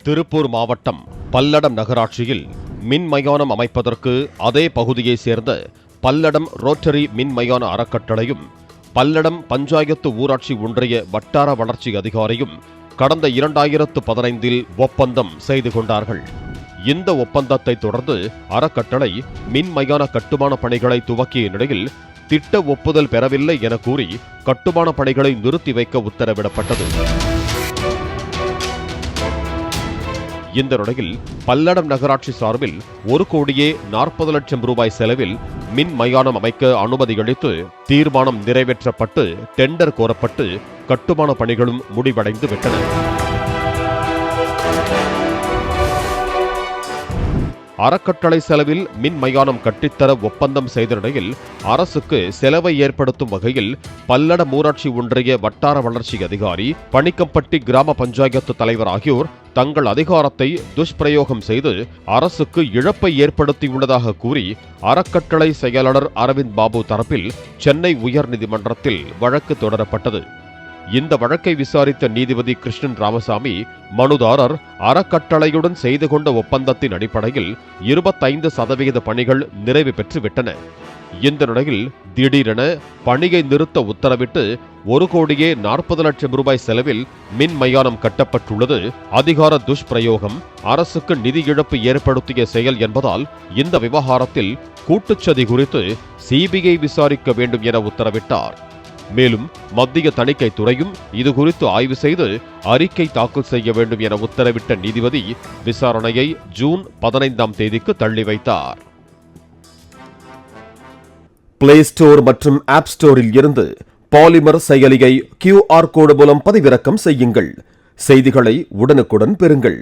திருப்பூர் மாவட்டம் பல்லடம் நகராட்சியில் மின் மயானம் அமைப்பதற்கு அதே பகுதியைச் சேர்ந்த பல்லடம் ரோட்டரி மின் மயான அறக்கட்டளையும் பல்லடம் பஞ்சாயத்து ஊராட்சி ஒன்றிய வட்டார வளர்ச்சி அதிகாரியும் கடந்த 2015 ஒப்பந்தம் செய்து கொண்டார்கள். இந்த ஒப்பந்தத்தை தொடர்ந்து அறக்கட்டளை மின் மயான கட்டுமான பணிகளை துவக்கிய நிலையில் திட்ட ஒப்புதல் பெறவில்லை என கூறி கட்டுமான பணிகளை நிறுத்தி வைக்க உத்தரவிடப்பட்டது. இந்த நிலையில் பல்லடம் நகராட்சி சார்பில் 1,40,00,000 ரூபாய் செலவில் மின் மயானம் அமைக்க அனுமதி அளித்து தீர்மானம் நிறைவேற்றப்பட்டு டெண்டர் கோரப்பட்டு கட்டுமான பணிகளும் முடிவடைந்து விட்டன. அறக்கட்டளை செலவில் மின் மயானம் கட்டித்தர ஒப்பந்தம் செய்த நிலையில் அரசுக்கு செலவை ஏற்படுத்தும் வகையில் பல்லடம் ஊராட்சி ஒன்றிய வட்டார வளர்ச்சி அதிகாரி, பணிக்கம்பட்டி கிராம பஞ்சாயத்து தலைவர் ஆகியோர் தங்கள் அதிகாரத்தை துஷ்பிரயோகம் செய்து அரசுக்கு இழப்பை ஏற்படுத்தியுள்ளதாக கூறி அறக்கட்டளை செயலாளர் அரவிந்த் பாபு தரப்பில் சென்னை உயர்நீதிமன்றத்தில் வழக்கு தொடரப்பட்டது. இந்த வழக்கை விசாரித்த நீதிபதி கிருஷ்ணன் ராமசாமி, மனுதாரர் அறக்கட்டளையுடன் செய்து கொண்ட ஒப்பந்தத்தின் அடிப்படையில் 25% பணிகள் நிறைவு பெற்றுவிட்டன. இந்த நிலையில் திடீரென பணியை நிறுத்த உத்தரவிட்டு 1,40,00,000 ரூபாய் செலவில் மின் மயானம் கட்டப்பட்டுள்ளது அதிகார துஷ்பிரயோகம், அரசுக்கு நிதி இழப்பு ஏற்படுத்திய செயல் என்பதால் இந்த விவகாரத்தில் கூட்டுச்சதி குறித்து சிபிஐ விசாரிக்க வேண்டும் என உத்தரவிட்டார். மேலும் மத்திய தணிக்கை துறையும் இதுகுறித்து ஆய்வு செய்து அறிக்கை தாக்கல் செய்ய வேண்டும் என உத்தரவிட்ட நீதிபதி விசாரணையை ஜூன் 15 தள்ளி வைத்தார். பிளே ஸ்டோர் மற்றும் ஆப் ஸ்டோரில் இருந்து பாலிமர் செயலியை QR கோடு மூலம் பதிவிறக்கம் செய்யுங்கள். செய்திகளை உடனுக்குடன் பெறுங்கள்.